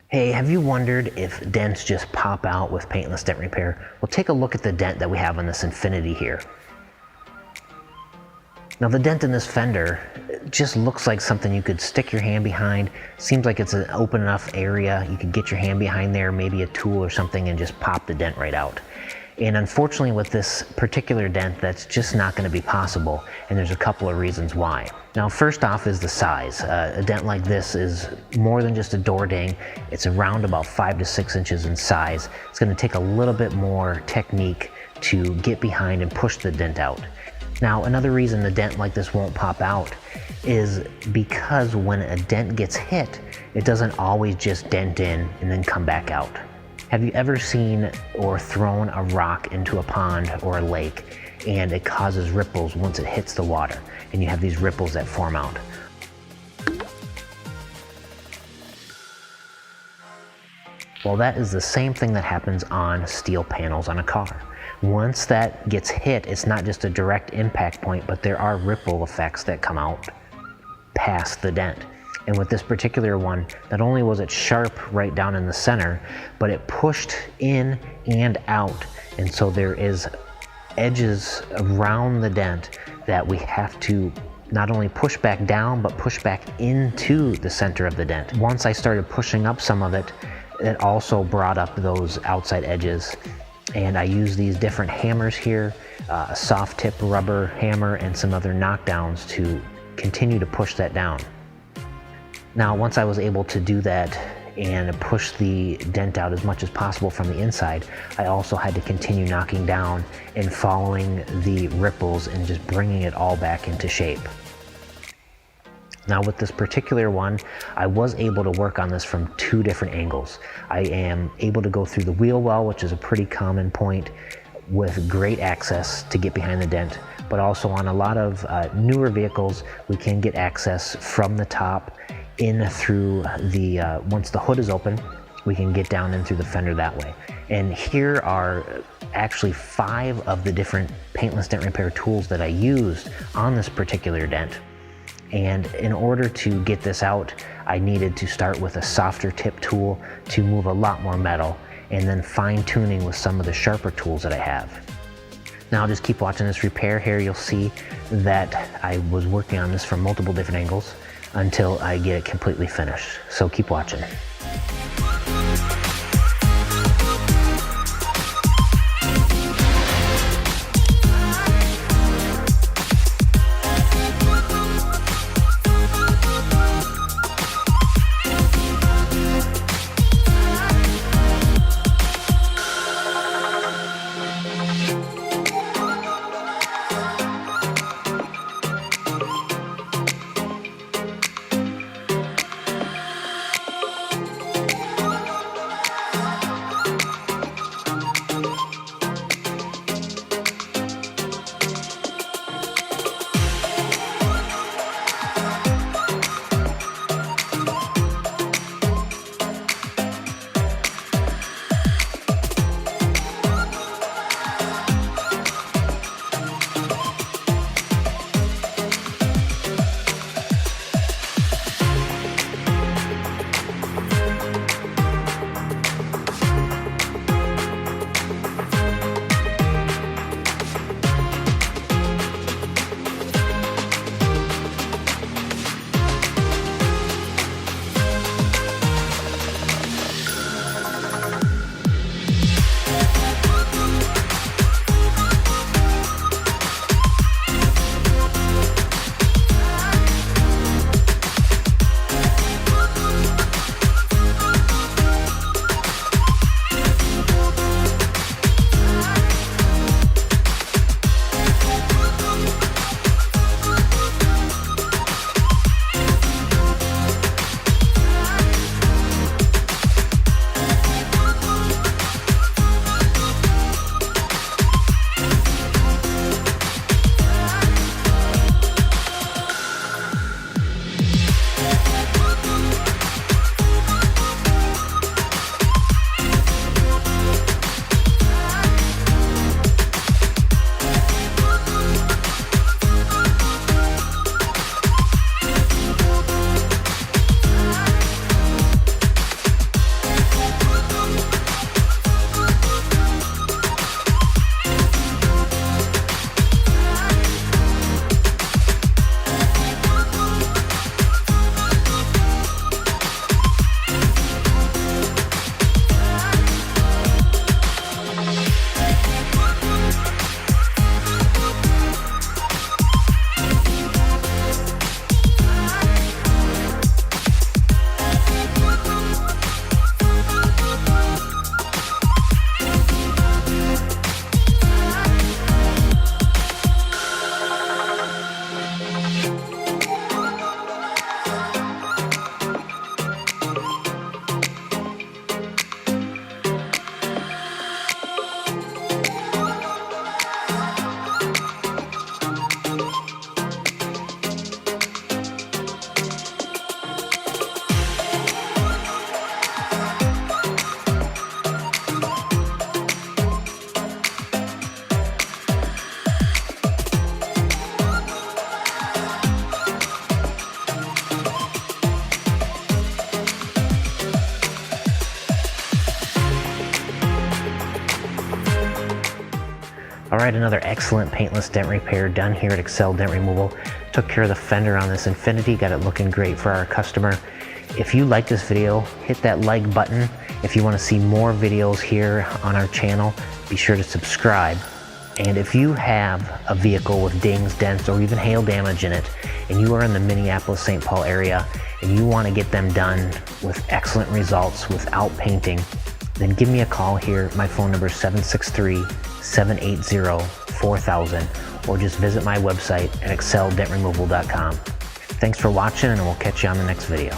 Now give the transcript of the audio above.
Hey, have you wondered if dents just pop out with paintless dent repair? Well, take a look at the dent that we have on this Infinity here. Now the dent in this Fender just looks like something you could stick your hand behind. Seems like it's an open enough area. You could get your hand behind there, maybe a tool or something, and just pop the dent right out. And unfortunately with this particular dent, that's just not going to be possible, and there's a couple of reasons why. Now first off is the size. A dent like this is more than just a door ding. It's around about 5 to 6 inches in size. It's going to take a little bit more technique to get behind and push the dent out. Now another reason the dent like this won't pop out is because when a dent gets hit, it doesn't always just dent in and then come back out. Have you ever seen or thrown a rock into a pond or a lake and it causes ripples once it hits the water, and you have these ripples that form out? Well, that is the same thing that happens on steel panels on a car. Once that gets hit, it's not just a direct impact point, but there are ripple effects that come out past the dent. And with this particular one, not only was it sharp right down in the center, but it pushed in and out. And so there is edges around the dent that we have to not only push back down, but push back into the center of the dent. Once I started pushing up some of it, it also brought up those outside edges. And I use these different hammers here, a soft tip rubber hammer and some other knockdowns to continue to push that down. Now, once I was able to do that and push the dent out as much as possible from the inside, I also had to continue knocking down and following the ripples and just bringing it all back into shape. Now with this particular one, I was able to work on this from 2 different angles. I am able to go through the wheel well, which is a pretty common point, with great access to get behind the dent, but also on a lot of newer vehicles, we can get access from the top in through the, once the hood is open, we can get down in through the fender that way. And here are actually 5 of the different paintless dent repair tools that I used on this particular dent. And in order to get this out, I needed to start with a softer tip tool to move a lot more metal, and then fine tuning with some of the sharper tools that I have. Now just keep watching this repair here. You'll see that I was working on this from multiple different angles until I get it completely finished. So keep watching. All right, another excellent paintless dent repair done here at Excel Dent Removal. Took care of the fender on this Infinity, got it looking great for our customer. If you like this video, hit that like button. If you want to see more videos here on our channel, be sure to subscribe. And if you have a vehicle with dings, dents, or even hail damage in it, and you are in the Minneapolis-St. Paul area, and you want to get them done with excellent results without painting, then give me a call here. My phone number is 763-780-4000, or just visit my website at exceldentremoval.com. Thanks for watching, and we'll catch you on the next video.